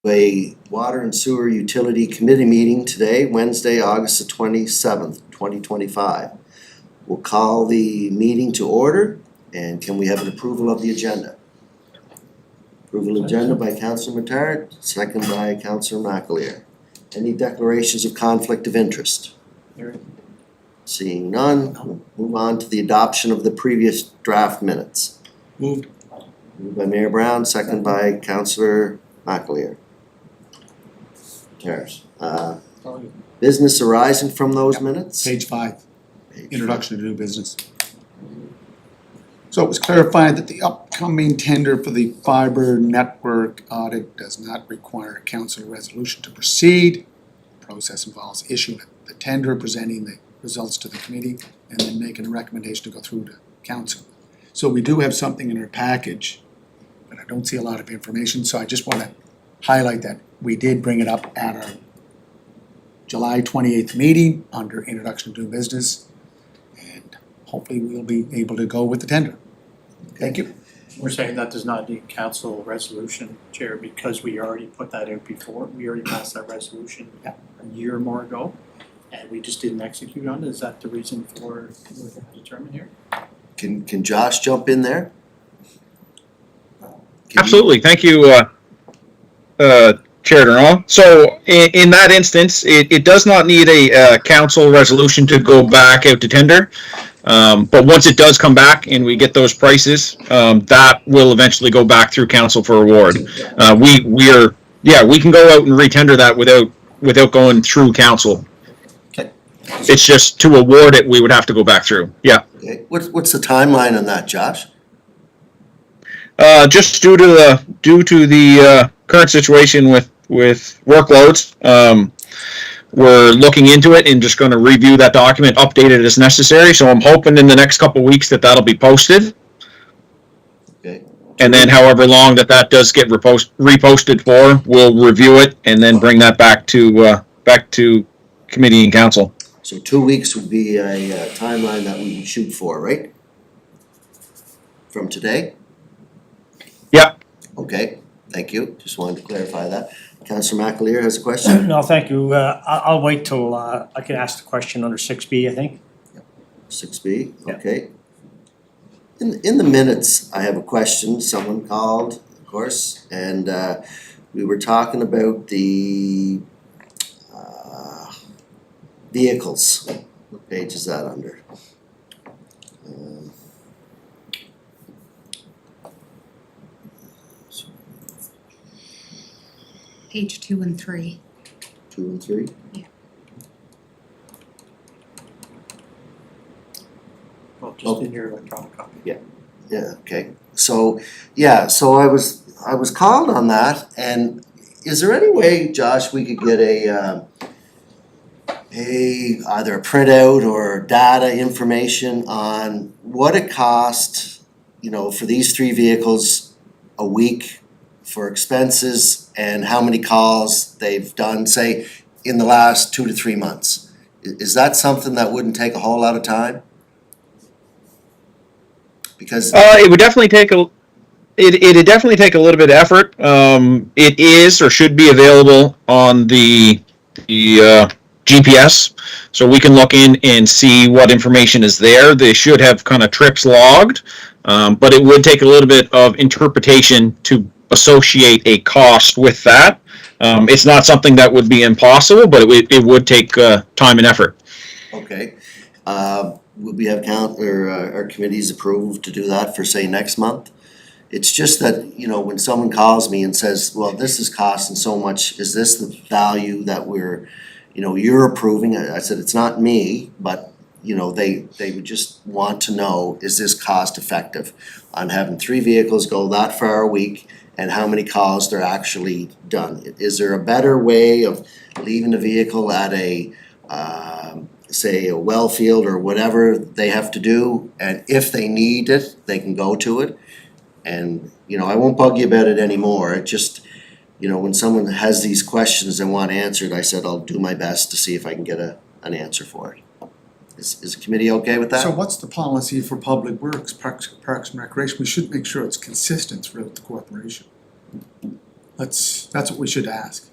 A Water and Sewer Utility Committee meeting today, Wednesday, August the 27th, 2025. We'll call the meeting to order, and can we have an approval of the agenda? Approval of agenda by Councillor Matard, second by Councillor McAleer. Any declarations of conflict of interest? Seeing none, we'll move on to the adoption of the previous draft minutes. Moved. Moved by Mayor Brown, second by Councillor McAleer. Business arising from those minutes? Page 5, introduction to new business. So it was clarified that the upcoming tender for the fiber network audit does not require a council resolution to proceed. The process involves issuing the tender, presenting the results to the committee, and then making a recommendation to go through to council. So we do have something in our package, but I don't see a lot of information, so I just want to highlight that we did bring it up at our July 28th meeting under introduction to new business, and hopefully we'll be able to go with the tender. Thank you. We're saying that does not need council resolution, Chair, because we already put that out before. We already passed that resolution a year or more ago, and we just didn't execute on it. Is that the reason for determined here? Can Josh jump in there? Absolutely, thank you, Chair Durant. So in that instance, it does not need a council resolution to go back out to tender. But once it does come back and we get those prices, that will eventually go back through council for award. We can go out and retender that without going through council. Okay. It's just to award it, we would have to go back through. Yeah. Okay. What's the timeline on that, Josh? Just due to the current situation with workloads, we're looking into it and just going to review that document, update it as necessary. So I'm hoping in the next couple of weeks that will be posted. Okay. And then however long that does get reposted for, we'll review it and then bring that back to committee and council. So 2 weeks would be a timeline that we would shoot for, right? From today? Yeah. Okay, thank you. Just wanted to clarify that. Councillor McAleer has a question? No, thank you. I'll wait till I can ask the question under 6B, I think. 6B, Yeah. okay. In the minutes, I have a question. Someone called, of course, and we were talking about the vehicles. What page is that under? Page 2 and 3. 2 and 3? Well, just in your electronic copy. Yeah, okay. So I was called on that, and is there any way, Josh, we could get either a printout or data information on what it cost, for these 3 vehicles a week for expenses and how many calls they've done, say, in the last 2 to 3 months? Is that something that wouldn't take a whole lot of time? Because it would definitely take it'd definitely take a little bit of effort. It is or should be available on the GPS, so we can look in and see what information is there. They should have kind of trips logged, but it would take a little bit of interpretation to associate a cost with that. It's not something that would be impossible, but it would take time and effort. okay, would we have our committee's approval to do that for, say, next month? It's just that, when someone calls me and says, well, this is costing so much, is this the value that you're approving? I said, it's not me, but, they would just want to know, is this cost effective on having 3 vehicles go that far a week and how many calls they're actually done? Is there a better way of leaving a vehicle at say a well field or whatever they have to do, and if they need it, they can go to it? And, I won't bug you about it anymore. It just, when someone has these questions and want answered, I said I'll do my best to see if I can get an answer for it. Is the committee okay with that? So what's the policy for public works, parks and recreation? We should make sure it's consistent throughout the corporation. that's what we should ask.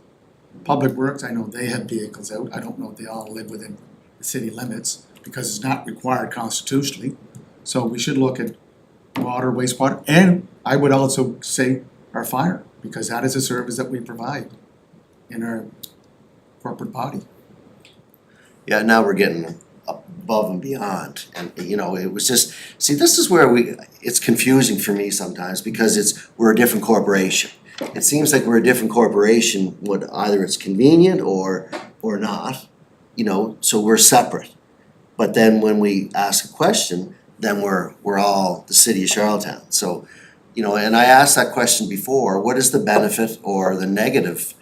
Public Works, I know they have vehicles out, I don't know if they all live within the city limits, because it's not required constitutionally. So we should look at water, wastewater, and I would also say our fire, because that is a service that we provide in our corporate body. Yeah, now we're getting above and beyond, and you know, it was just, see, this is where it's confusing for me sometimes, because we're a different corporation. It seems like we're a different corporation, either it's convenient or not, you know, so we're separate. But then when we ask a question, then we're all the city of Charlottetown, so, you know, and I asked that question before, what is the benefit or the negative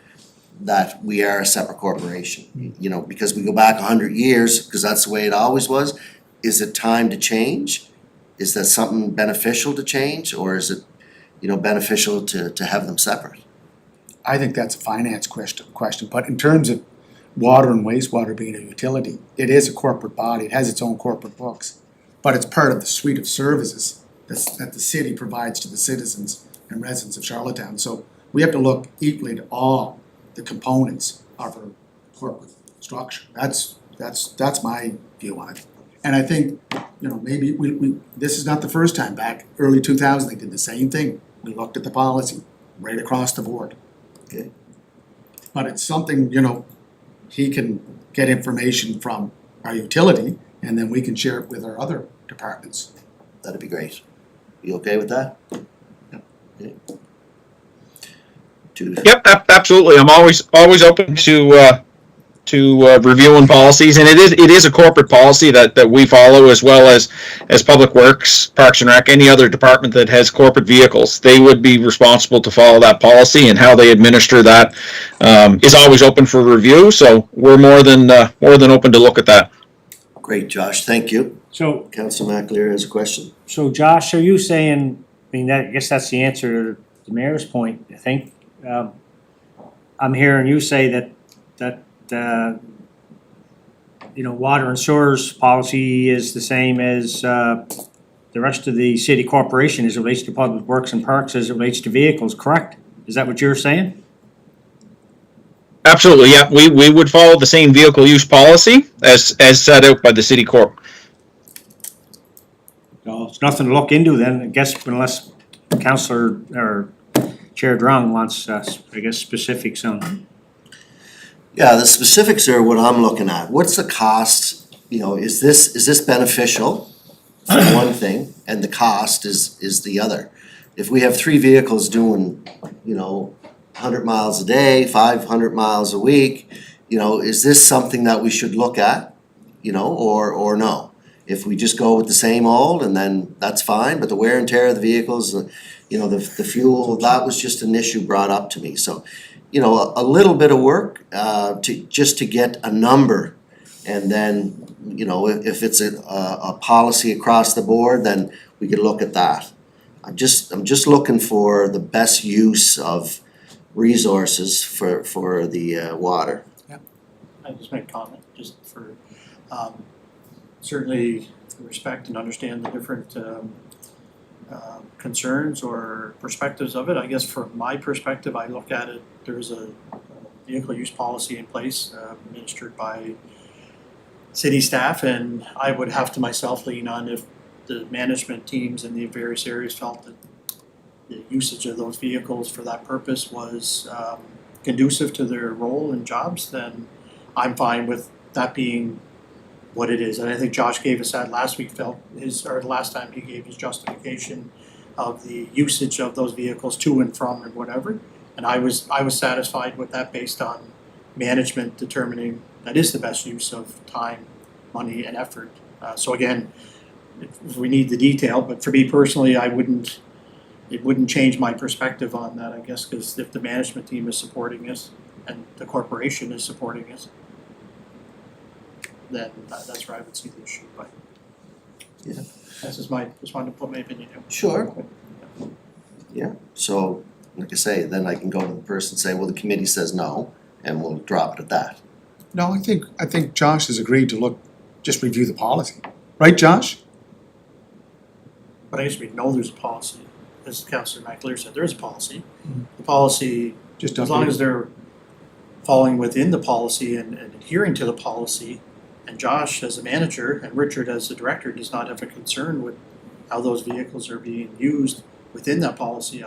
that we are a separate corporation? You know, because we go back 100 years, because that's the way it always was. Is it time to change? Is that something beneficial to change, or is it, you know, beneficial to have them separate? I think that's a finance question, but in terms of water and wastewater being a utility, it is a corporate body, it has its own corporate books. But it's part of the suite of services that the city provides to the citizens and residents of Charlottetown. So we have to look equally to all the components of our corporate structure. That's my view on it. And I think, you know, maybe we this is not the first time. Back early 2000, they did the same thing. We looked at the policy right across the board. Okay. But it's something, you know, he can get information from our utility, and then we can share it with our other departments. That'd be great. You okay with that? Okay. Yep, absolutely. I'm always open to reviewing policies, and it is a corporate policy that we follow, as well as Public Works, Parks and Rec, any other department that has corporate vehicles. They would be responsible to follow that policy, and how they administer that is always open for review. So we're more than open to look at that. Great, Josh, thank you. So, Councilor McAleer has a question. so Josh, are you saying, I mean, I guess that's the answer to the mayor's point, I think. I'm hearing you say that you know, water and sewers policy is the same as the rest of the city corporation as it relates to public works and parks, as it relates to vehicles, correct? Is that what you're saying? Absolutely, yeah. We would follow the same vehicle use policy as set out by the city corp. So it's nothing to look into then, I guess, unless Councillor or Chair Drung wants, I guess, specifics on. Yeah, the specifics are what I'm looking at. What's the cost? You know, is this beneficial for one thing, and the cost is the other? If we have 3 vehicles doing, you know, 100 miles a day, 500 miles a week, you know, is this something that we should look at? You know, or no? If we just go with the same old, and then that's fine, but the wear and tear of the vehicles, you know, the fuel, that was just an issue brought up to me. So, you know, a little bit of work to get a number, and then, you know, if it's a policy across the board, then we could look at that. I'm just looking for the best use of resources for the water. I just make a comment, just for, certainly respect and understand the different concerns or perspectives of it. I guess from my perspective, I look at it, there's a vehicle use policy in place administered by city staff, and I would have to myself lean on if the management teams in the various areas felt that the usage of those vehicles for that purpose was conducive to their role and jobs, then I'm fine with that being what it is. And I think Josh gave us that last week, last time he gave his justification of the usage of those vehicles to and from and whatever. And I was satisfied with that based on management determining that is the best use of time, money, and effort. So again, if we need the detail, but for me personally, it wouldn't change my perspective on that, I guess, because if the management team is supporting us and the corporation is supporting us, then that's where I would see the issue, but. Yeah. That's just wanted to put my opinion in. Sure. Yeah, so, like I say, then I can go to the person and say, well, the committee says no, and we'll drop it at that. No, I think Josh has agreed to just review the policy. Right, Josh? But I guess we know there's a policy, as Councillor McAleer said, there is a policy. The policy Just As long update. as they're falling within the policy and adhering to the policy, and Josh as a manager and Richard as the director does not have a concern with how those vehicles are being used within that policy,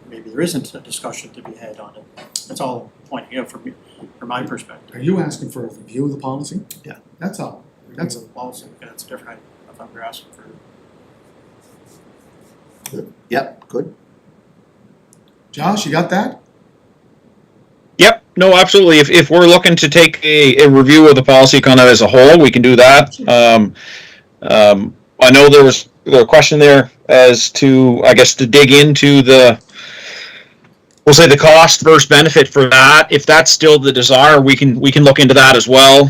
maybe there isn't a discussion to be had on it. That's all pointing out from my perspective. Are you asking for a review of the policy? Yeah. That's all. That's, Review of the policy, that's different, I thought we were asking for. Yep, good. Josh, you got that? Yep, no, absolutely. If we're looking to take a review of the policy kind of as a whole, we can do that. I know there was a question there as to, I guess, to dig into we'll say the cost versus benefit for that. If that's still the desire, we can look into that as well,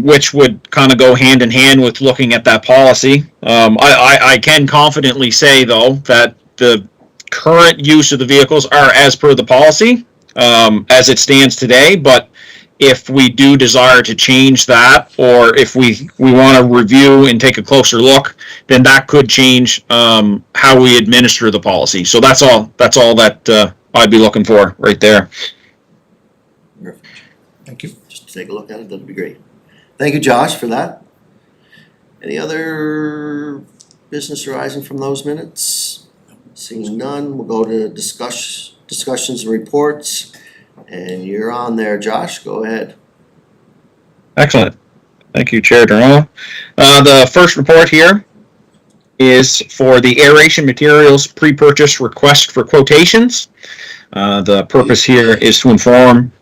which would kind of go hand in hand with looking at that policy. I can confidently say though that the current use of the vehicles are as per the policy as it stands today. But if we do desire to change that, or if we want to review and take a closer look, then that could change how we administer the policy. So that's all that I'd be looking for right there. Perfect. Thank you. Just take a look at it, that'd be great. Thank you, Josh, for that. Any other business arising from those minutes? Seeing none, we'll go to discussions and reports. And you're on there, Josh, go ahead. Excellent. Thank you, Chair Durant. The first report here is for the aeration materials pre-purchase request for quotations. The purpose here is to inform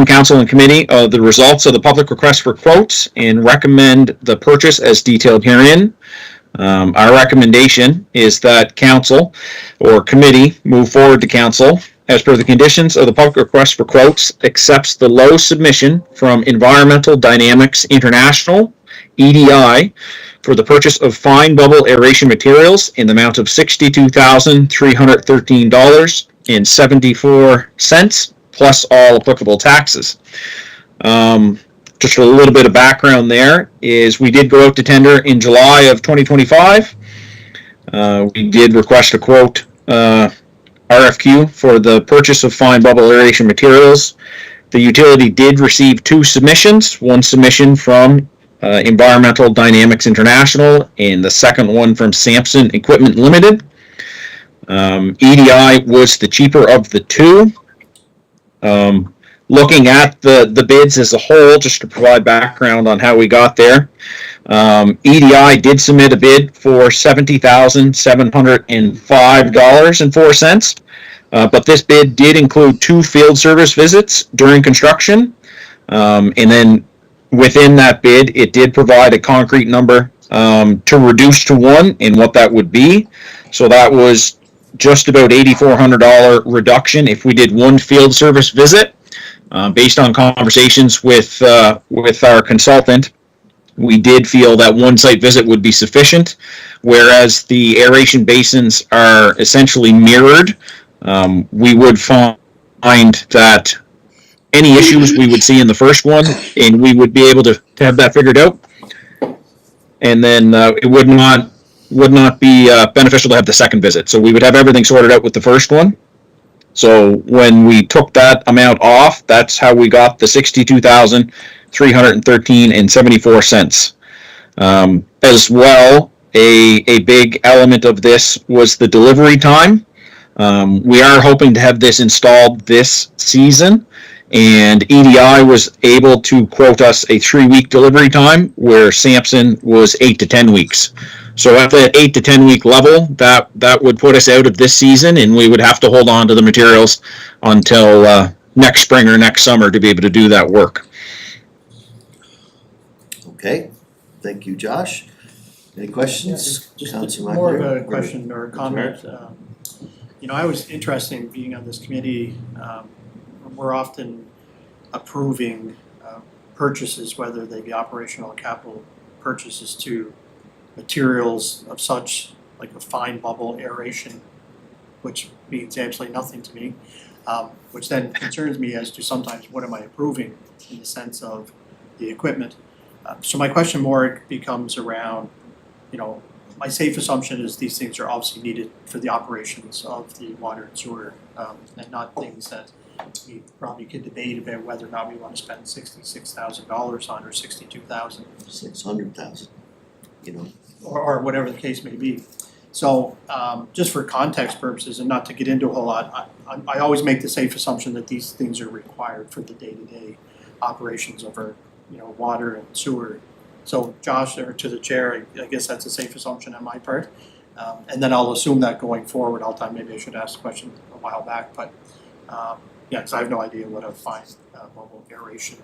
council and committee of the results of the public request for quotes and recommend the purchase as detailed herein. Our recommendation is that council or committee move forward to council as per the conditions of the public request for quotes, accepts the low submission from Environmental Dynamics International, EDI, for the purchase of fine bubble aeration materials in the amount of $62,313.74 plus all applicable taxes. Just a little bit of background there is we did go out to tender in July of 2025. We did request a quote RFQ for the purchase of fine bubble aeration materials. The utility did receive 2 submissions, one submission from Environmental Dynamics International and the second one from Sampson Equipment Limited. EDI was the cheaper of the 2. Looking at the bids as a whole, just to provide background on how we got there, EDI did submit a bid for $70,705.04, but this bid did include 2 field service visits during construction, and then within that bid, it did provide a concrete number to reduce to 1 and what that would be. So that was just about $8,400 reduction if we did 1 field service visit. Based on conversations with our consultant, we did feel that 1 site visit would be sufficient, whereas the aeration basins are essentially mirrored. We would find that any issues we would see in the first one, and we would be able to have that figured out. And then it would not be beneficial to have the second visit. So we would have everything sorted out with the first one. So when we took that amount off, that's how we got the $62,313.74. As well, a big element of this was the delivery time. We are hoping to have this installed this season, and EDI was able to quote us a 3-week delivery time, where Sampson was 8 to 10 weeks. So at the 8 to 10 week level, that would put us out of this season, and we would have to hold on to the materials until next spring or next summer to be able to do that work. Okay, thank you, Josh. Any questions? Just Councilor more of McNair? a question or a comment. I was interested in being on this committee. We're often approving purchases, whether they be operational or capital purchases, to materials of such, like a fine bubble aeration, which means absolutely nothing to me, which then concerns me as to sometimes what am I approving in the sense of the equipment. So my question more becomes around, my safe assumption is these things are obviously needed for the operations of the water and sewer, and not things that we probably could debate about whether or not we wanna spend $66,000 on or 62,000. 600,000, you know. Or whatever the case may be. So, just for context purposes and not to get into a whole lot, I always make the safe assumption that these things are required for the day-to-day operations of our, water and sewer. So Josh, or to the chair, I guess that's a safe assumption on my part. And then I'll assume that going forward, maybe I should ask the question a while back, but, yeah, cause I have no idea what a fine, mobile aeration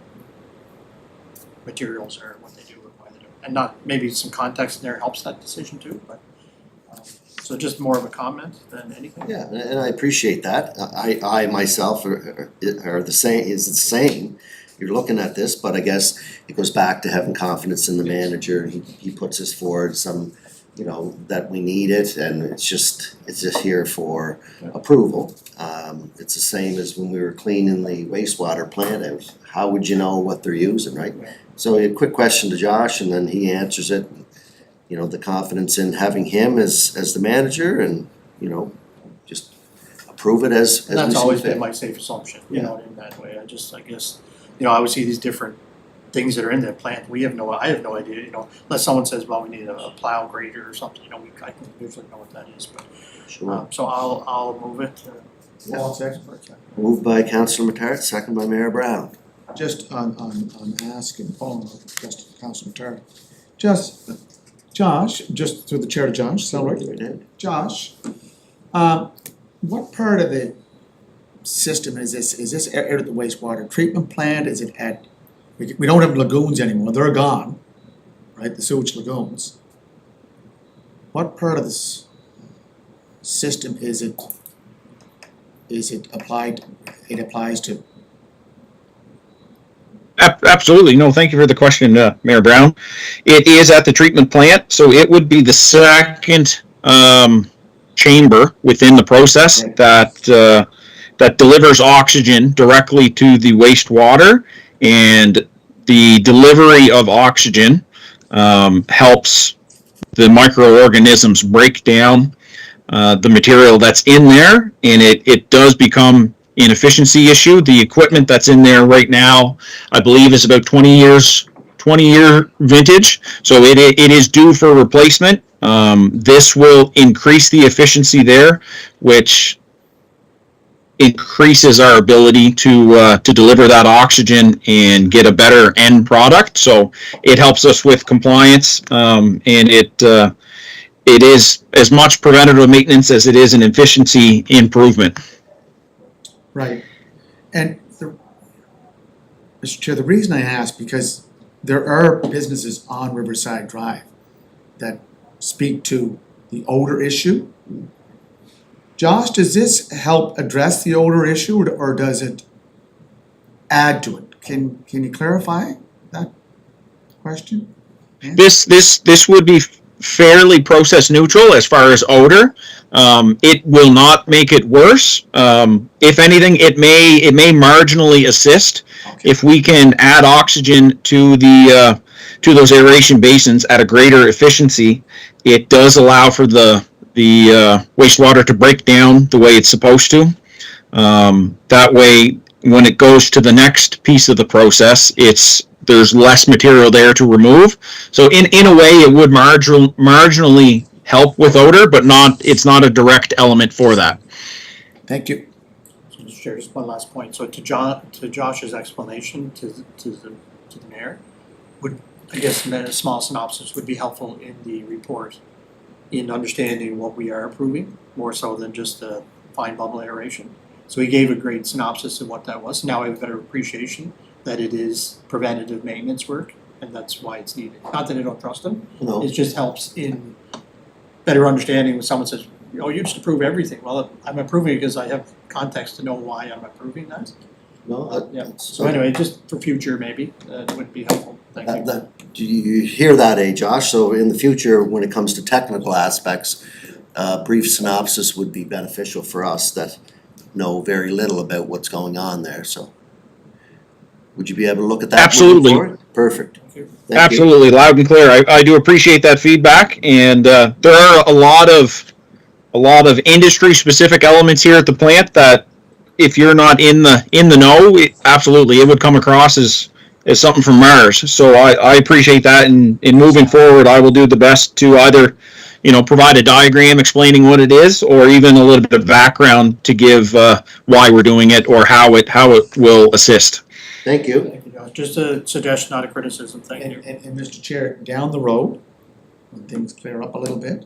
materials are, what they do, or why they do. And not, maybe some context in there helps that decision too, but, so just more of a comment than anything. Yeah, and I appreciate that. I myself are the same, You're looking at this, but I guess it goes back to having confidence in the manager. He puts us forward some, that we need it, and it's just here for approval. It's the same as when we were cleaning the wastewater plant out. How would you know what they're using, right? So a quick question to Josh, and then he answers it. The confidence in having him as the manager, and just approve it as we see fit. That's always been my safe assumption, in that way. I guess, I would see these different things that are in that plant. I have no idea, unless someone says, well, we need a plow grader or something, I can usually know what that is, but. Sure. So I'll move it. Moved by Councillor Matart, second by Mayor Brown. Just on asking, following up just Councilor Matari. Josh, just through the chair to Josh, celebrate. Josh, what part of the system is this? Is this out at the wastewater treatment plant? Is it at, we don't have lagoons anymore, they're gone, right, the sewage lagoons. What part of this system is it applied, it applies to? Absolutely. No, thank you for the question, Mayor Brown. It is at the treatment plant, so it would be the second chamber within the process that delivers oxygen directly to the wastewater, and the delivery of oxygen helps the microorganisms break down the material that's in there, and it does become an efficiency issue. The equipment that's in there right now, I believe, is about 20-year vintage, so it is due for replacement. This will increase the efficiency there, which increases our ability to deliver that oxygen and get a better end product. So it helps us with compliance, and it is as much preventative maintenance as it is an efficiency improvement. Right, and Mr. Chair, the reason I ask, because there are businesses on Riverside Drive that speak to the odor issue. Josh, does this help address the odor issue, or does it add to it? Can you clarify that question? Yeah. This would be fairly process neutral as far as odor. It will not make it worse. If anything, it may marginally assist. Okay. If we can add oxygen to those aeration basins at a greater efficiency, it does allow for the wastewater to break down the way it's supposed to. That way, when it goes to the next piece of the process, there's less material there to remove. So in a way, it would marginally help with odor, but it's not a direct element for that. Thank you. So Mr. Chair, just one last point. So to Josh's explanation to the mayor, I guess a small synopsis would be helpful in the report in understanding what we are approving, more so than just a fine bubble aeration. So he gave a great synopsis of what that was. Now I have a better appreciation that it is preventative maintenance work, and that's why it's needed. Not that I don't trust him, No, it just helps in better understanding when someone says, oh, you just approve everything. Well, I'm approving it because I have context to know why I'm approving that. no, Yeah, so anyway, just for future maybe, that would be helpful. Thank you. do you hear that, Josh? So in the future, when it comes to technical aspects, brief synopsis would be beneficial for us that know very little about what's going on there, so. Would you be able to look at that? Absolutely. moving forward? Perfect. Thank you. Thank you. Absolutely, loud and clear. I do appreciate that feedback, and there are a lot of industry specific elements here at the plant that if you're not in the know, absolutely, it would come across as something from Mars. So I appreciate that, and in moving forward, I will do the best to either, provide a diagram explaining what it is, or even a little bit of background to give why we're doing it or how it will assist. Thank you. Thank you, Josh. Just a suggestion, not a criticism, thank you. And Mr. Chair, down the road, when things clear up a little bit,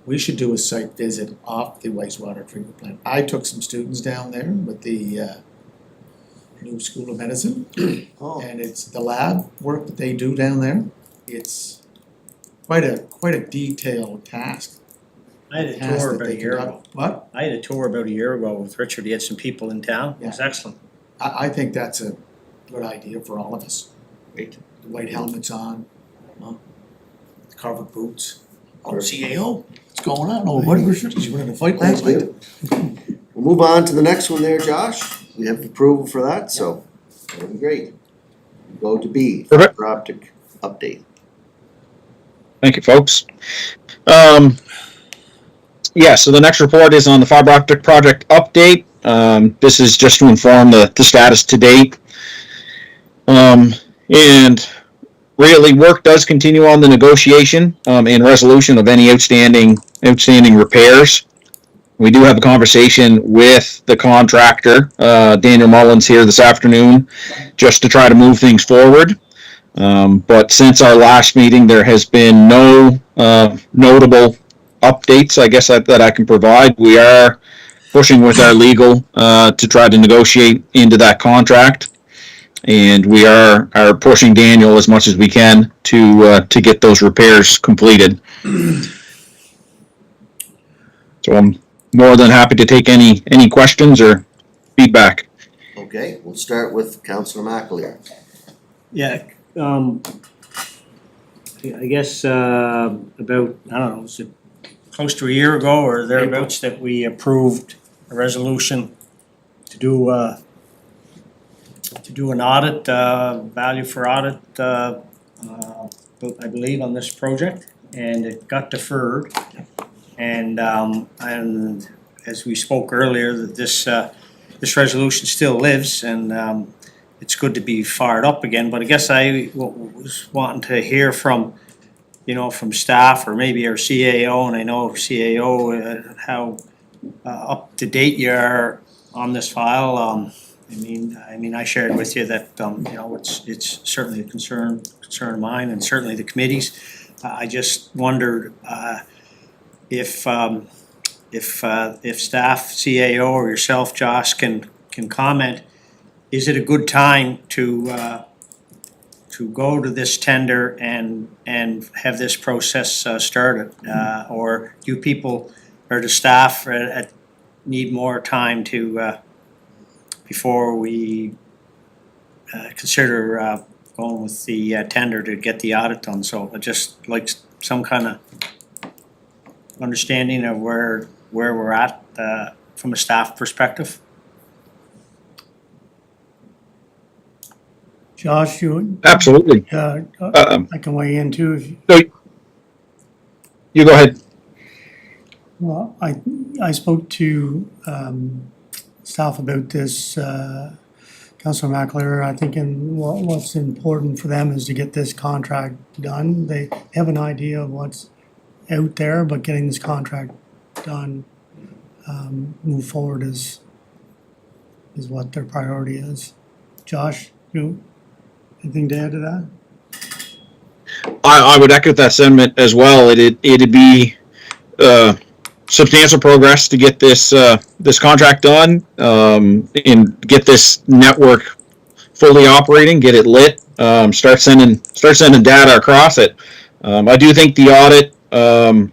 we should do a site visit off the wastewater treatment plant. I took some students down there with the new School of Medicine, Oh, and it's the lab work that they do down there. It's quite a detailed task. I had a task tour that about they a year ago. conduct. What? I had a tour about a year ago with Richard, he had some people in town, it was excellent. I think that's a good idea for all of us. The white helmets on, covered boots. Oh, CAO, what's going on? Oh, what was, did you win in a fight last thank night? you. We'll move on to the next one there, Josh. We have approval for that, so that'll be great. Go to B, Perfect. fiber optic update. Thank you, folks. So the next report is on the fiber optic project update. This is just to inform the status to date. And really, work does continue on the negotiation and resolution of any outstanding repairs. We do have a conversation with the contractor, Daniel Mullins, here this afternoon, just to try to move things forward. But since our last meeting, there has been no notable updates, I guess, that I can provide. We are pushing with our legal to try to negotiate into that contract, and we are pushing Daniel as much as we can to get those repairs completed. So I'm more than happy to take any questions or feedback. Okay, we'll start with Councillor McAleer. Yeah, I guess about, I don't know, was it close to a year ago or thereabouts that we approved a resolution to do an audit, value for audit, I believe on this project, and it got deferred. And as we spoke earlier, that this resolution still lives, and it's good to be fired up again, but I guess I was wanting to hear from, from staff or maybe our CAO, and I know CAO, how up to date you are on this file. I mean, I shared with you that, it's certainly a concern of mine and certainly the committee's. I just wondered, if staff, CAO, or yourself, Josh, can comment, is it a good time to go to this tender and have this process started? Or do people, or the staff need more time to, before we consider going with the tender to get the audit done? So I just like some kind of understanding of where we're at from a staff perspective. Josh, Absolutely. I can weigh in too if you. You go ahead. Well, I spoke to staff about this, Councilor McAleer. I think what's important for them is to get this contract done. They have an idea of what's out there, but getting this contract done, move forward is what their priority is. Josh, anything to add to that? I would echo that sentiment as well. It'd be substantial progress to get this contract done, and get this network fully operating, get it lit, start sending data across it. I do think the audit, I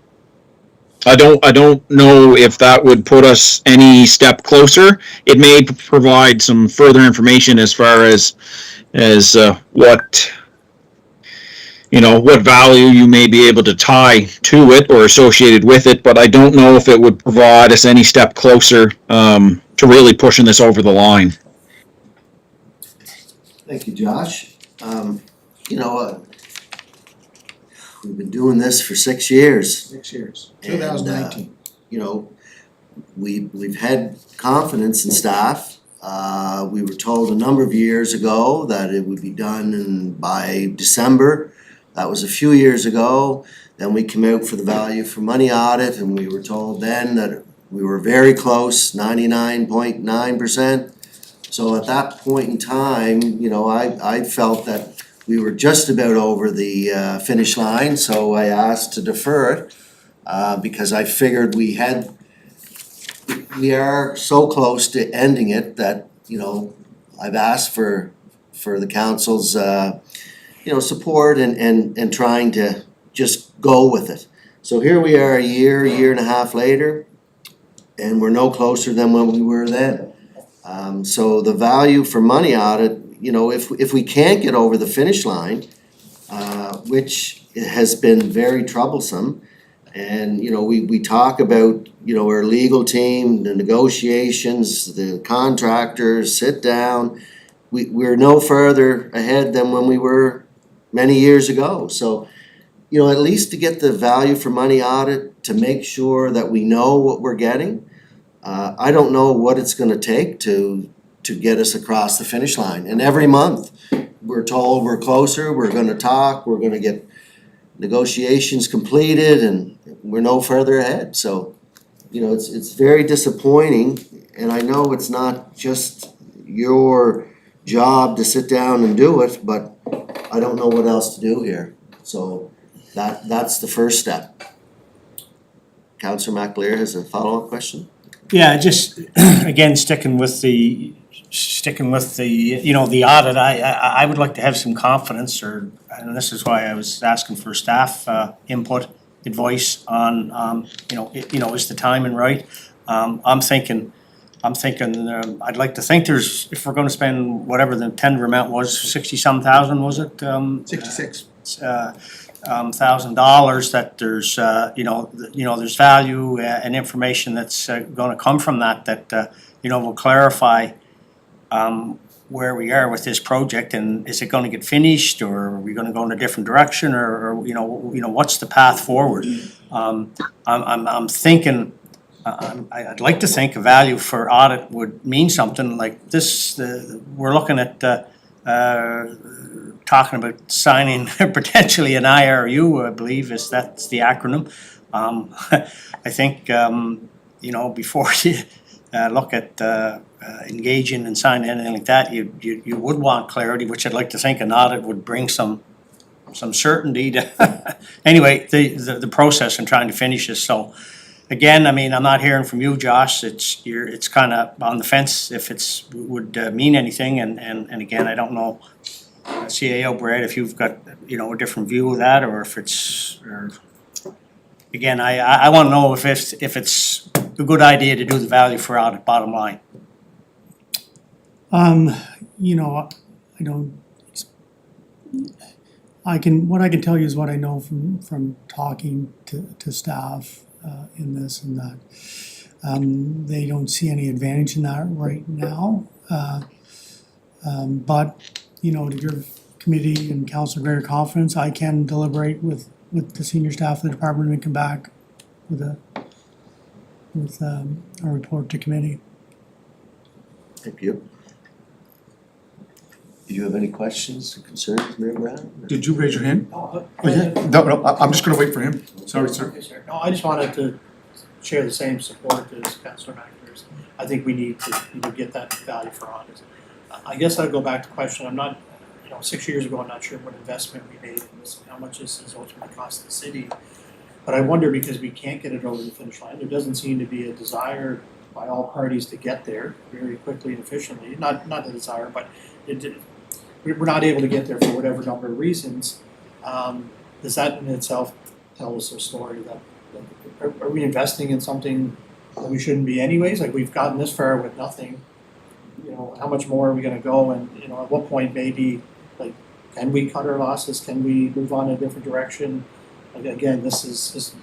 don't know if that would put us any step closer. It may provide some further information as far as what value you may be able to tie to it or associated with it, but I don't know if it would provide us any step closer to really pushing this over the line. Thank you, Josh. We've been doing this for 6 years. 6 years, And, 2019. we've had confidence in staff. We were told a number of years ago that it would be done by December. That was a few years ago. Then we came out for the value for money audit, and we were told then that we were very close, 99.9%. So at that point in time, you know, I felt that we were just about over the finish line, so I asked to defer it. Because I figured we are so close to ending it that, you know, I've asked for the council's, you know, support and trying to just go with it. So here we are a year and a half later, and we're no closer than when we were then. So the value for money audit, you know, if we can't get over the finish line, which has been very troublesome, and, you know, we talk about, you know, our legal team, the negotiations, the contractors, sit down. We're no further ahead than when we were many years ago. So, you know, at least to get the value for money audit, to make sure that we know what we're getting. I don't know what it's gonna take to get us across the finish line. And every month, we're told we're closer, we're gonna talk, we're gonna get negotiations completed, and we're no further ahead. So, you know, it's very disappointing, and I know it's not just your job to sit down and do it, but I don't know what else to do here. So that's the first step. Councillor McAleer has a follow-up question? Yeah, just again, sticking with the, you know, the audit, I would like to have some confidence, and this is why I was asking for staff input, advice on, you know, is the timing right? I'm thinking, I'd like to think there's, if we're gonna spend whatever the tender amount was, 60-some thousand, was it? 66. $1,000, that there's, you know, there's value and information that's gonna come from that, you know, will clarify where we are with this project, and is it gonna get finished, or are we gonna go in a different direction, or you know, what's the path forward? I'm thinking, I'd like to think a value for audit would mean something like this. We're looking at talking about signing potentially an IRU, I believe that's the acronym. I think, you know, before you look at engaging and signing anything like that, you would want clarity, which I'd like to think an audit would bring some certainty to, anyway, the process and trying to finish this. So again, I mean, I'm not hearing from you, Josh. It's kind of on the fence if would mean anything, and again, I don't know, CAO Brad, if you've got, you know, a different view of that, or if it's, or again, I want to know if it's a good idea to do the value for audit, bottom line. You know, I don't, what I can tell you is what I know from talking to staff in this and that. They don't see any advantage in that right now. But, you know, to give committee and council greater confidence, I can deliberate with the senior staff of the department and come back with a report to committee. Thank you. Do you have any questions or concerns, Mayor Brown? Did you raise your hand? Oh, No, I'm just gonna wait for him. Sorry, sir. Okay, sir. No, I just wanted to share the same support as Councillor McAleer's. I think we need to get that value for audit. I guess I'd go back to the question, I'm not, you know, 6 years ago, I'm not sure what investment we made in this, how much this has ultimately cost the city. But I wonder, because we can't get it over the finish line, there doesn't seem to be a desire by all parties to get there very quickly and efficiently. Not a desire, but we're not able to get there for whatever number of reasons. Does that in itself tell us a story that are we investing in something that we shouldn't be anyways? Like, we've gotten this far with nothing. You know, how much more are we gonna go, and, you know, at what point maybe, like, can we cut our losses? Can we move on in a different direction? Like, again, this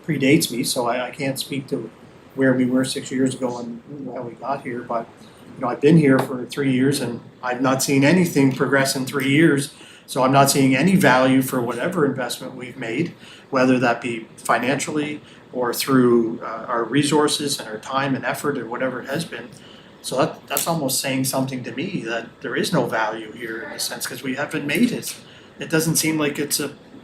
predates me, so I can't speak to where we were 6 years ago and how we got here, but, you know, I've been here for 3 years and I've not seen anything progress in 3 years. So I'm not seeing any value for whatever investment we've made, whether that be financially, or through our resources and our time and effort or whatever it has been. So that's almost saying something to me that there is no value here in a sense, because we haven't made it. It doesn't seem like it's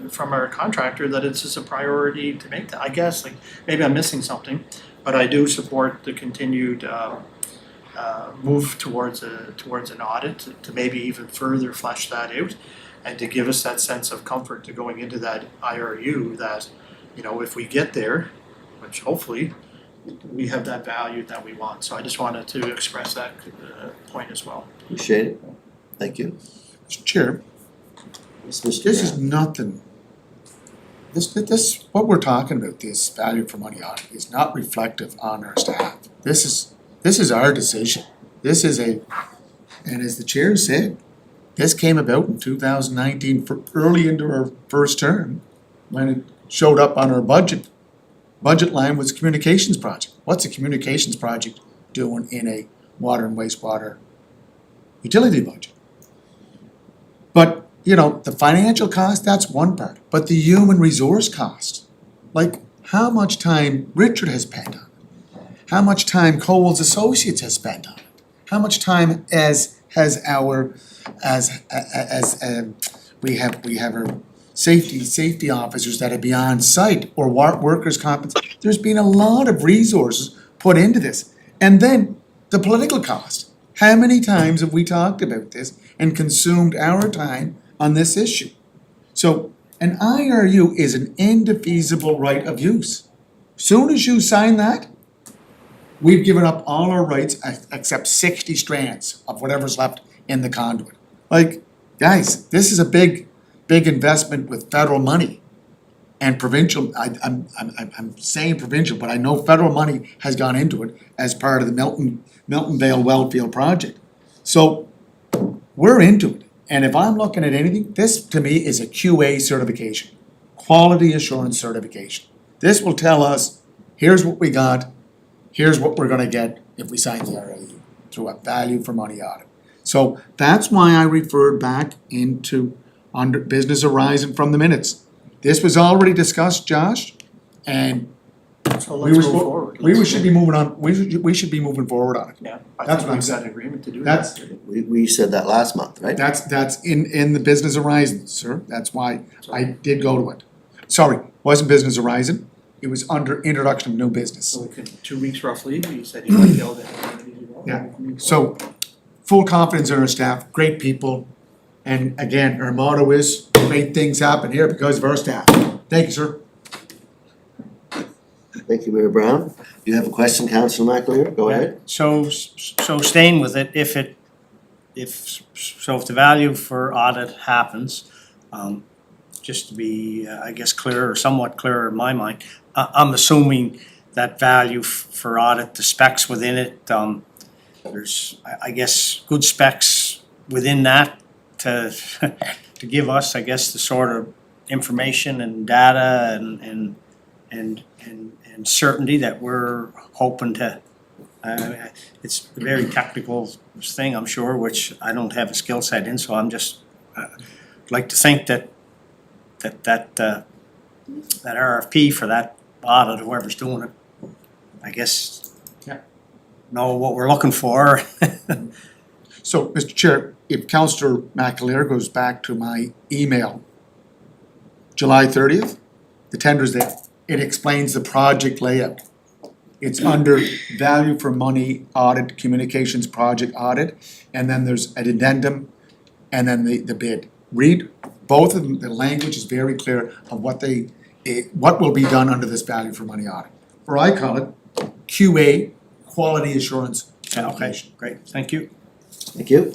from our contractor that it's just a priority to make that. I guess, like, maybe I'm missing something, but I do support the continued move towards an audit to maybe even further flesh that out, and to give us that sense of comfort to going into that IRU that, you know, if we get there, which hopefully we have that value that we want. So I just wanted to express that point as well. Appreciate it. Thank you. Mr. Chair, Yes, Mr. this is Graham. nothing. This, what we're talking about, this value for money audit, is not reflective on our staff. This is our decision. This is and as the chair said, this came about in 2019, early into our first term, when it showed up on our budget. Budget line was communications project. What's a communications project doing in a water and wastewater utility budget? But, you know, the financial cost, that's one part, but the human resource cost, like how much time Richard has spent on it, how much time Coles Associates has spent on it, how much time we have our safety officers that are beyond site, or workers' compensation. There's been a lot of resources put into this. And then the political cost. How many times have we talked about this and consumed our time on this issue? So an IRU is an indefeasible right of use. Soon as you sign that, we've given up all our rights except 60 strands of whatever's left in the conduit. Like, guys, this is a big investment with federal money and provincial. I'm saying provincial, but I know federal money has gone into it as part of the Milton Vale Wellfield project. So we're into it. And if I'm looking at anything, this to me is a QA certification, quality assurance certification. This will tell us, here's what we got, here's what we're gonna get if we sign the RAU through a value for money audit. So that's why I referred back into under Business Horizon from the minutes. This was already discussed, Josh, and So let's move forward. we should be moving on, we should be moving forward on it. Yeah, That's I what think I'm we've saying. got agreement to do That's- that. We said that last month, right? That's in the Business Horizon, sir, that's why I did go to it. Sorry, wasn't Business Horizon, it was under introduction of new business. So we could, 2 weeks roughly, you said you might be able to have it easy. Yeah. So, full confidence in our staff, great people, and again, our motto is, great things happen here because of our staff. Thank you, sir. Thank you, Mayor Brown. You have a question, Councilor McAleer? Go ahead. So staying with it, if the value for audit happens, just to be, I guess, clear or somewhat clearer in my mind, I'm assuming that value for audit, the specs within it, there's, I guess, good specs within that to to give us, I guess, the sort of information and data and certainty that we're hoping to. It's a very technical thing, I'm sure, which I don't have a skill set in, so I'm just like to think that RFP for that audit, whoever's doing it, I guess, know what we're looking for. So, Mr. Chair, if Councillor McAleer goes back to my email, July 30th, the tender's there. It explains the project layout. It's under value for money audit, communications project audit, and then there's an addendum, and then the bid. Read both of them, the language is very clear of what will be done under this value for money audit. Or I call it QA, quality assurance Okay, certification. great, thank you. Thank you.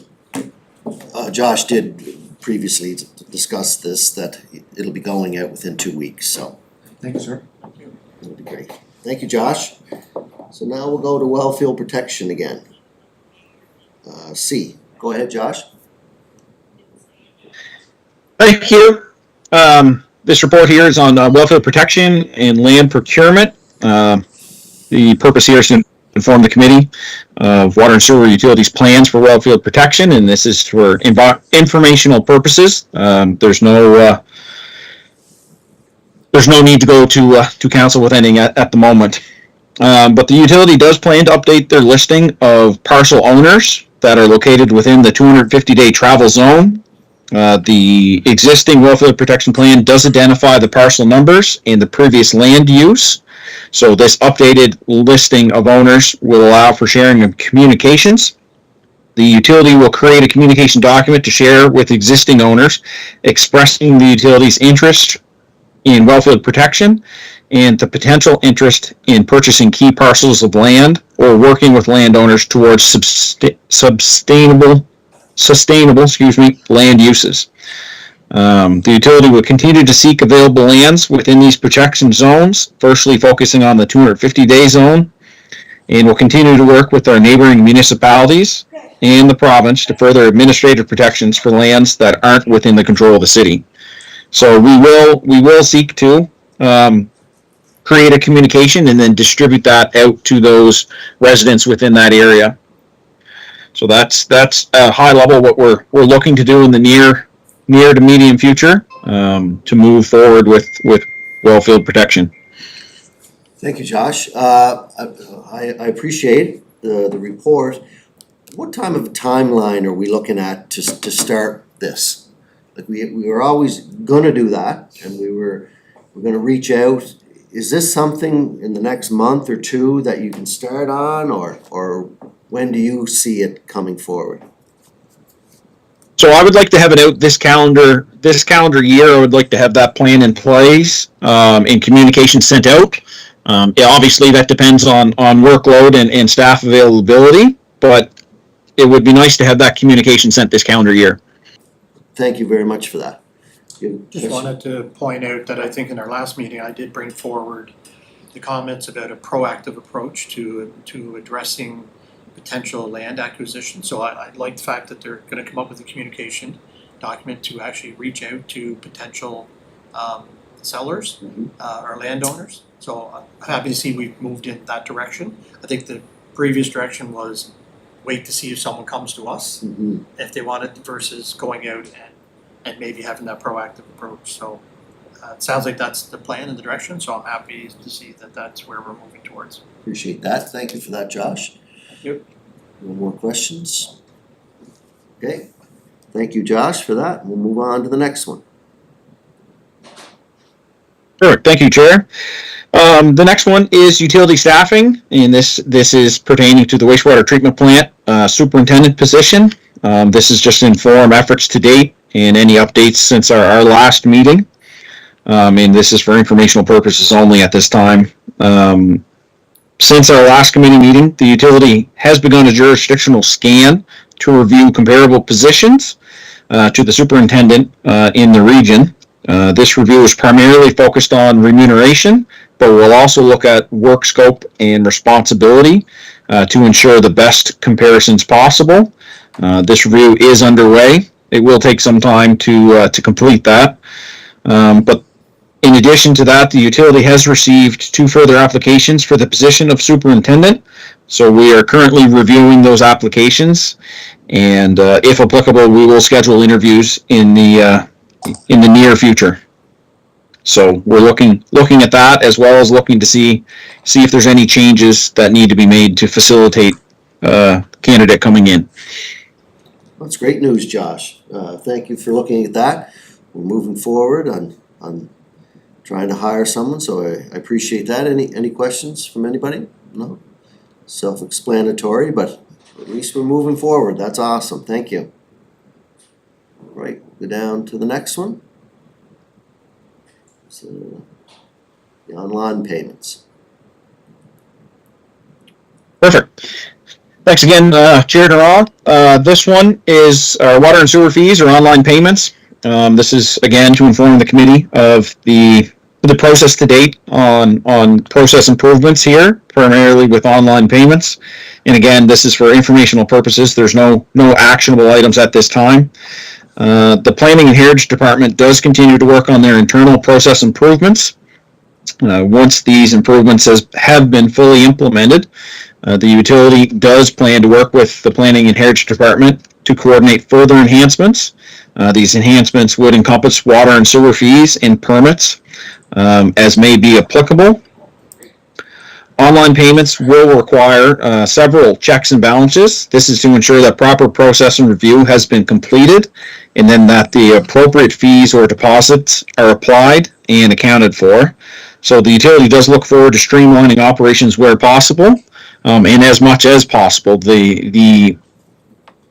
Josh did previously discuss this, that it'll be going out within 2 weeks, so Thank you, sir. it'll be great. Thank you, Josh. So now we'll go to wellfield protection again. C, go ahead, Josh. Thank you. This report here is on wellfield protection and land procurement. The purpose here is to inform the committee of water and sewer utilities plans for wellfield protection, and this is for informational purposes. There's no there's no need to go to council with anything at the moment. But the utility does plan to update their listing of parcel owners that are located within the 250-day travel zone. The existing wellfield protection plan does identify the parcel numbers and the previous land use. So this updated listing of owners will allow for sharing of communications. The utility will create a communication document to share with existing owners, expressing the utility's interest in wellfield protection and the potential interest in purchasing key parcels of land or working with landowners towards sustainable land uses. The utility will continue to seek available lands within these protection zones, firstly focusing on the 250-day zone, and will continue to work with our neighboring municipalities and the province to further administrative protections for lands that aren't within the control of the city. So we will seek to create a communication and then distribute that out to those residents within that area. So that's a high level what we're looking to do in the near to medium future to move forward with wellfield protection. Thank you, Josh. I appreciate the report. What time of timeline are we looking at to start this? Like we were always gonna do that, and we're gonna reach out. Is this something in the next month or two that you can start on, or when do you see it coming forward? So I would like to have it out this calendar year. I would like to have that plan in place and communication sent out. Obviously that depends on workload and staff availability, but it would be nice to have that communication sent this calendar year. Thank you very much for that. Just wanted to point out that I think in our last meeting, I did bring forward the comments about a proactive approach to addressing potential land acquisition. So I like the fact that they're gonna come up with a communication document to actually reach out to potential sellers or landowners. So I'm happy to see we've moved in that direction. I think the previous direction was wait to see if someone comes to us, if they want it, versus going out and maybe having that proactive approach. So it sounds like that's the plan and the direction, so I'm happy to see that that's where we're moving towards. Appreciate that. Thank you for that, Josh. Thank you. No more questions? Okay. Thank you, Josh, for that. We'll move on to the next one. Sure, thank you, Chair. The next one is utility staffing, and this is pertaining to the wastewater treatment plant superintendent position. This is just to inform efforts to date and any updates since our last meeting. And this is for informational purposes only at this time. Since our last committee meeting, the utility has begun a jurisdictional scan to review comparable positions to the superintendent in the region. This review is primarily focused on remuneration, but we'll also look at work scope and responsibility to ensure the best comparisons possible. This review is underway. It will take some time to complete that. But in addition to that, the utility has received 2 further applications for the position of superintendent. So we are currently reviewing those applications, and if applicable, we will schedule interviews in the near future. So we're looking at that, as well as looking to see if there's any changes that need to be made to facilitate candidate coming in. That's great news, Josh. Thank you for looking at that. We're moving forward on trying to hire someone, so I appreciate that. Any questions from anybody? No? Self-explanatory, but at least we're moving forward. That's awesome. Thank you. All right, go down to the next one. So, the online payments. Perfect. Thanks again, Chair Durand. This one is our water and sewer fees or online payments. This is again to inform the committee of the process to date on process improvements here, primarily with online payments. And again, this is for informational purposes. There's no actionable items at this time. The Planning and Heritage Department does continue to work on their internal process improvements. Once these improvements have been fully implemented, the utility does plan to work with the Planning and Heritage Department to coordinate further enhancements These enhancements would encompass water and sewer fees and permits as may be applicable. Online payments will require several checks and balances. This is to ensure that proper process and review has been completed, and then that the appropriate fees or deposits are applied and accounted for. So the utility does look forward to streamlining operations where possible, and as much as possible. The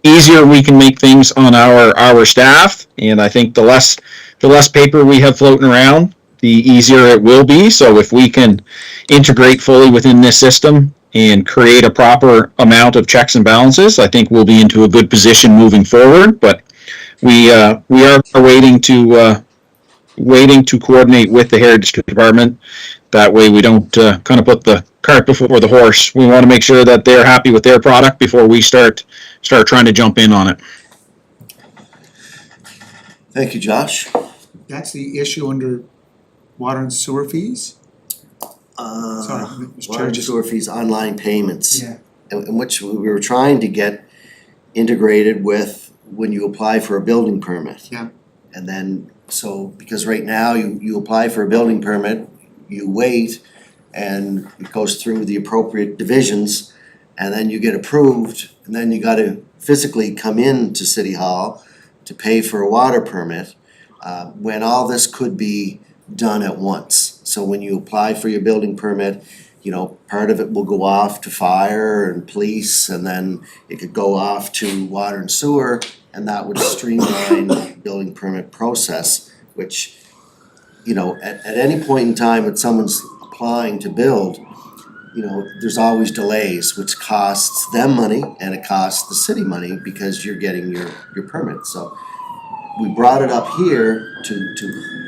easier we can make things on our staff, and I think the less paper we have floating around, the easier it will be. So if we can integrate fully within this system and create a proper amount of checks and balances, I think we'll be into a good position moving forward. But we are waiting to coordinate with the Heritage Department. That way we don't kind of put the cart before the horse. We want to make sure that they're happy with their product before we start trying to jump in on it. Thank you, Josh. That's the issue under water and sewer fees? Sorry, Mr. Water Chair, and just. sewer fees, online payments. Yeah. In which we were trying to get integrated with when you apply for a building permit. Yeah. And then, so, because right now you apply for a building permit, you wait, and it goes through the appropriate divisions, and then you get approved, and then you gotta physically come in to City Hall to pay for a water permit, when all this could be done at once. So when you apply for your building permit, you know, part of it will go off to fire and police, and then it could go off to water and sewer, and that would streamline the building permit process, which, you know, at any point in time when someone's applying to build, you know, there's always delays, which costs them money and it costs the city money because you're getting your permit. So we brought it up here to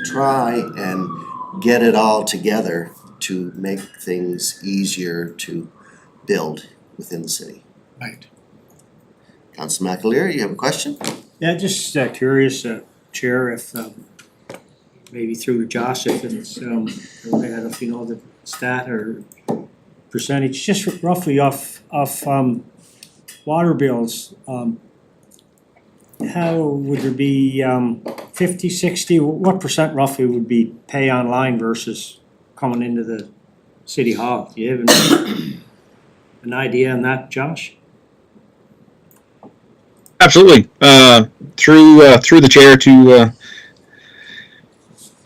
try and get it all together to make things easier to build within the city. Right. Councilor McAleer, you have a question? Yeah, just curious, Chair, if maybe through Josh, if it's, I don't know if you know the stat or percentage, just roughly off water bills, how would there be 50, 60, what percent roughly would be pay online versus coming into the city hall? Do you have an idea on that, Josh? Absolutely. Through the chair to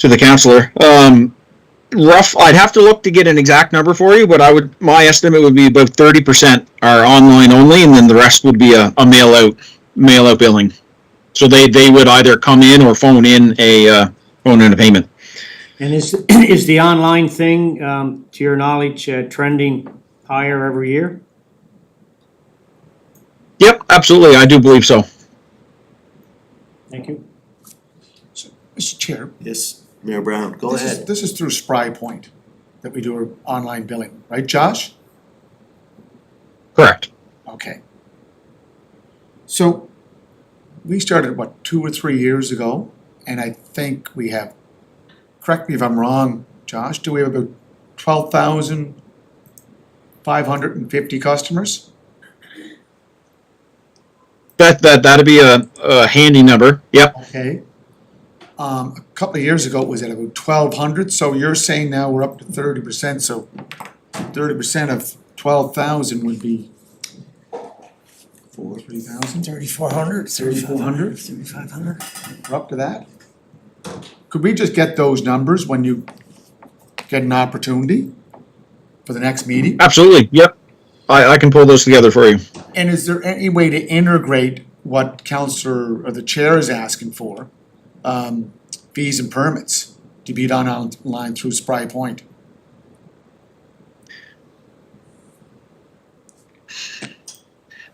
the councillor. I'd have to look to get an exact number for you, but my estimate would be about 30% are online only, and then the rest would be a mail out billing. So they would either come in or phone in a payment. And is the online thing, to your knowledge, trending higher every year? Yep, absolutely. I do believe so. Thank you. Mr. Chair. Yes, Mayor Brown, go ahead. This is through Spry Point that we do our online billing, right, Josh? Correct. Okay. So we started, 2 or 3 years ago, and I think we have, correct me if I'm wrong, Josh, do we have about 12,550 customers? That'd be a handy number. Yep. Okay. A couple of years ago, it was at about 1,200, so you're saying now we're up to 30%, so 30% of 12,000 would be 3,000? 3,400, 3,400? 3,500. We're up to that? Could we just get those numbers when you get an opportunity for the next meeting? Absolutely. Yep. I can pull those together for you. And is there any way to integrate what Councillor or the Chair is asking for, fees and permits, to be done online through Spry Point?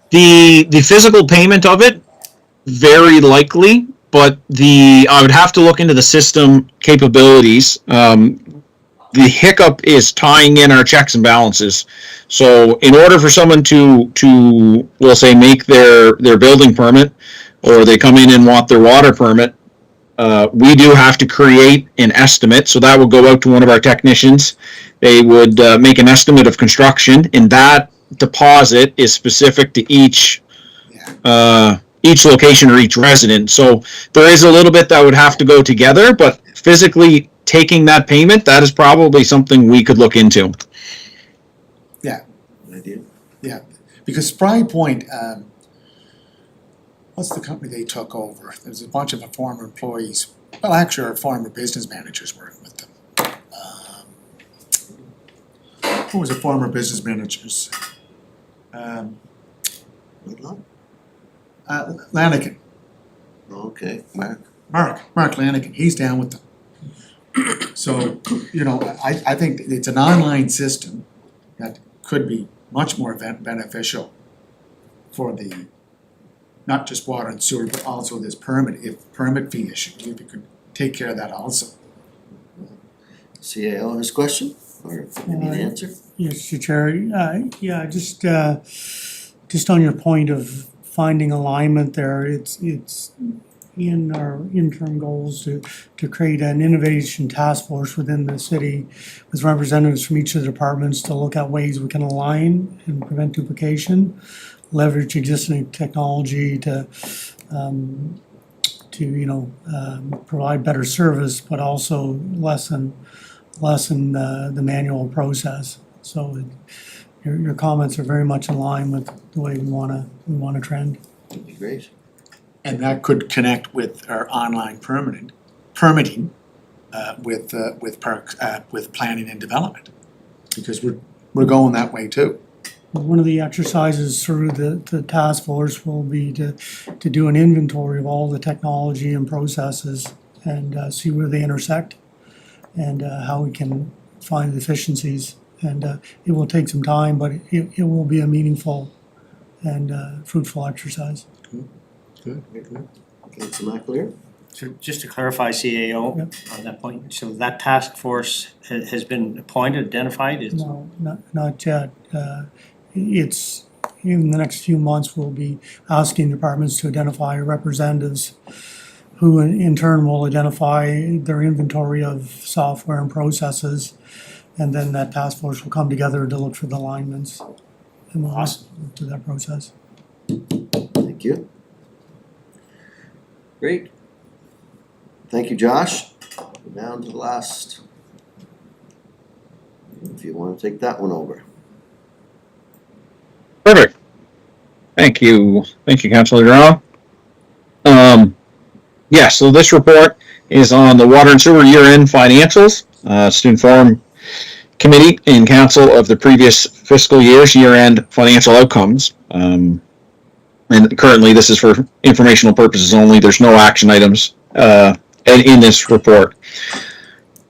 The physical payment of it, very likely, but I would have to look into the system capabilities. The hiccup is tying in our checks and balances. So in order for someone to we'll say make their building permit, or they come in and want their water permit, we do have to create an estimate. So that will go out to one of our technicians. They would make an estimate of construction, and that deposit is specific to each each location or each resident. So there is a little bit that would have to go together, but physically taking that payment, that is probably something we could look into. Idea. Yeah, because Spry Point, what's the company they took over? There's a bunch of former employees, well, actually, our former business managers working with them. Who was a former business managers? Woodlawn? Lanigan, Okay, Mark. Mark Lanigan, he's down with them. So, you know, I think it's an online system that could be much more beneficial for the, not just water and sewer, but also this permit fee issue, if you could take care of that also. CAO, his question, or you need an answer? Yes, Mr. Chair, yeah, just on your point of finding alignment there, it's in our interim goals to create an innovation task force within the city with representatives from each of the departments to look at ways we can align and prevent duplication, leverage existing technology to provide better service, but also lessen the manual process. So your comments are very much in line with the way we wanna trend. That'd be great. And that could connect with our online permitting, with planning and development. Because we're going that way too. One of the exercises through the task force will be to do an inventory of all the technology and processes and see where they intersect and how we can find efficiencies. And it will take some time, but it will be a meaningful and fruitful exercise. Good. Councilor McAleer? So just to clarify, CAO, on that point, so that task force has been appointed, identified? No, not yet. It's, in the next few months, we'll be asking departments to identify representatives who in turn will identify their inventory of software and processes. And then that task force will come together to look for the alignments. And we'll look to that process. Thank you. Great. Thank you, Josh. Down to the last. If you wanna take that one over. Perfect. Thank you, Councilor Durant. Yeah, so this report is on the water and sewer year-end financials. It's to inform committee and council of the previous fiscal year's year-end financial outcomes. And currently, this is for informational purposes only. There's no action items in this report.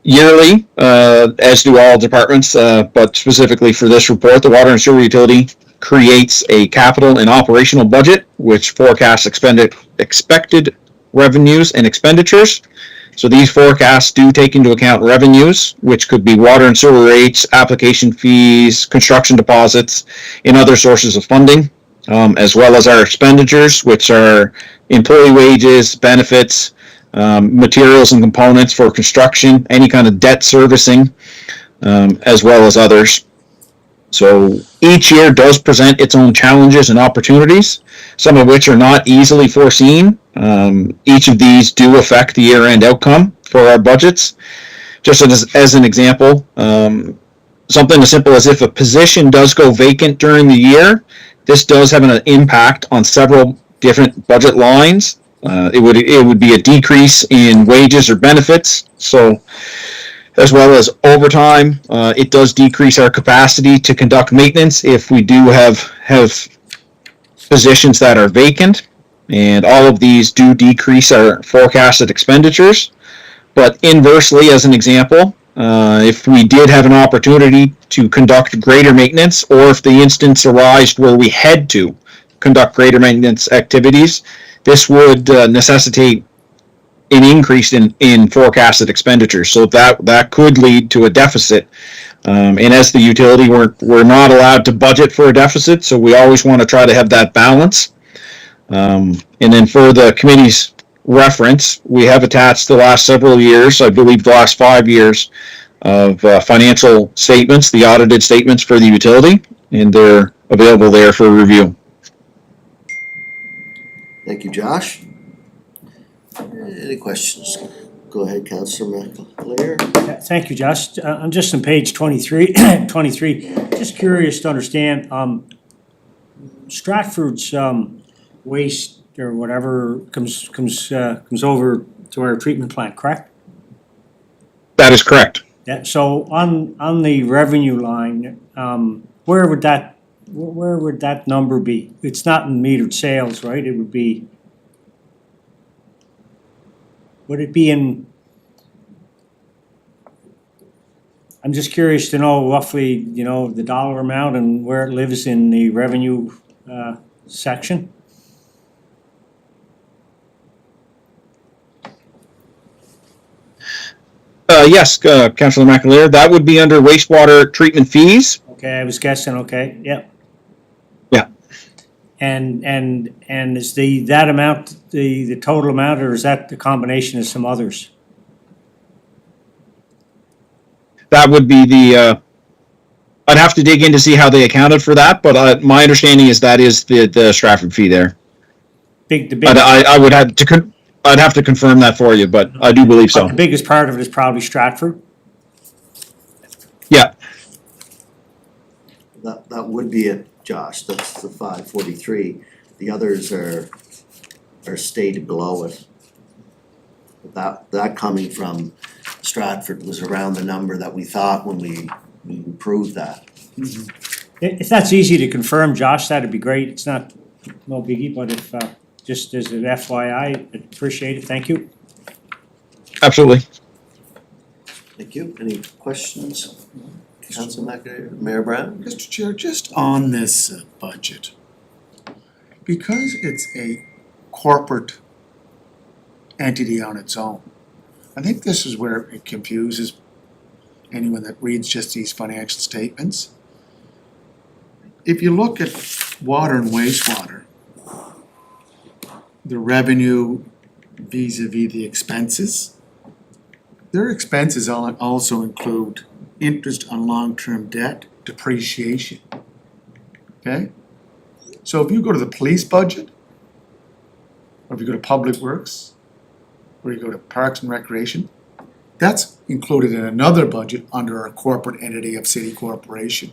Yearly, as do all departments, but specifically for this report, the water and sewer utility creates a capital and operational budget which forecasts expected revenues and expenditures. So these forecasts do take into account revenues, which could be water and sewer rates, application fees, construction deposits, and other sources of funding, as well as our expenditures, which are employee wages, benefits, materials and components for construction, any kind of debt servicing, as well as others. So each year does present its own challenges and opportunities, some of which are not easily foreseen. Each of these do affect the year-end outcome for our budgets. Just as an example, something as simple as if a position does go vacant during the year, this does have an impact on several different budget lines. It would be a decrease in wages or benefits. So, as well as overtime, it does decrease our capacity to conduct maintenance if we do have positions that are vacant, and all of these do decrease our forecasted expenditures. But inversely, as an example, if we did have an opportunity to conduct greater maintenance, or if the instance arose where we had to conduct greater maintenance activities, this would necessitate an increase in forecasted expenditures. So that could lead to a deficit. And as the utility, we're not allowed to budget for a deficit, so we always want to try to have that balance. And then for the committee's reference, we have attached the last several years, I believe the last 5 years, of financial statements, the audited statements for the utility, and they're available there for review. Thank you, Josh. Any questions? Go ahead, Councillor McAleer. Thank you, Josh. I'm just on page 23. Just curious to understand, Stratford's waste or whatever comes over to our treatment plant, correct? That is correct. Yeah, so on the revenue line, where would that number be? It's not in metered sales, right? It would be. Would it be in? I'm just curious to know roughly, you know, the dollar amount and where it lives in the revenue section. Yes, Councillor McAleer, that would be under wastewater treatment fees. Okay, I was guessing, okay, yeah. Yeah. And is that amount, the total amount, or is that the combination of some others? That would be I'd have to dig in to see how they accounted for that, but my understanding is that is the Stratford fee there. The big. But I would have to, I'd have to confirm that for you, but I do believe so. The biggest part of it is probably Stratford. Yeah, That would be it, Josh, that's the 543. The others are stated below it. That coming from Stratford was around the number that we thought when we approved that. If that's easy to confirm, Josh, that'd be great. It's not, no biggie, but if, just as an FYI, I'd appreciate it. Thank you. absolutely. Thank you. Any questions? Council McAleer, Mayor Brown? Mr. Chair, just on this budget, because it's a corporate entity on its own, I think this is where it confuses anyone that reads just these financial statements. If you look at water and wastewater, the revenue vis-a-vis the expenses, their expenses also include interest on long-term debt, depreciation. Okay? So if you go to the police budget, or if you go to Public Works, or you go to Parks and Recreation, that's included in another budget under our corporate entity of City Corporation.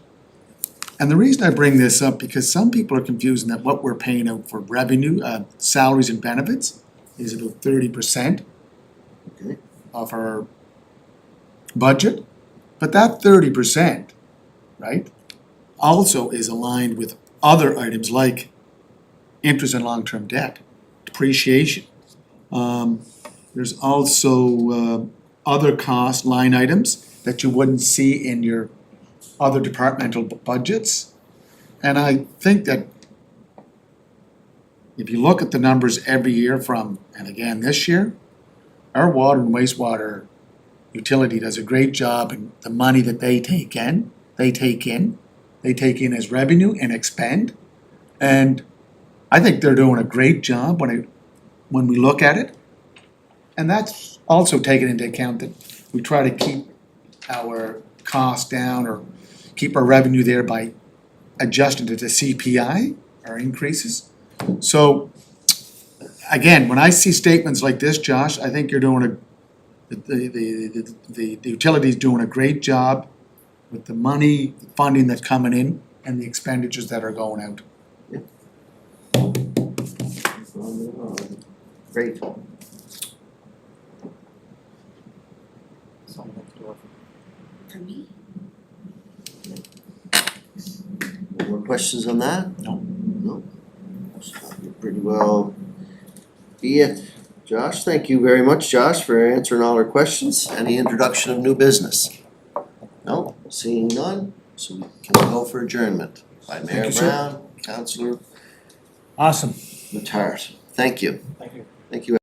And the reason I bring this up, because some people are confusing that what we're paying out for revenue, salaries and benefits, is about 30% Okay. of our budget. But that 30%, right, also is aligned with other items like interest and long-term debt, depreciation. There's also other cost line items that you wouldn't see in your other departmental budgets. And I think that if you look at the numbers every year from, and again this year, our water and wastewater utility does a great job in the money that they take in as revenue and expend. And I think they're doing a great job when we look at it. And that's also taken into account that we try to keep our costs down or keep our revenue there by adjusting to the CPI, our increases. So again, when I see statements like this, Josh, I think you're doing the utility's doing a great job with the money, the funding that's coming in and the expenditures that are going out. Great. For me? No more questions on that? No. No? So that pretty well be it. Josh, thank you very much, Josh, for answering all our questions. Any introduction of new business? No, seeing none, so we can go for adjournment by Mayor you, sir. Brown, Councillor Awesome. Matart. Thank you. Thank you. Thank you,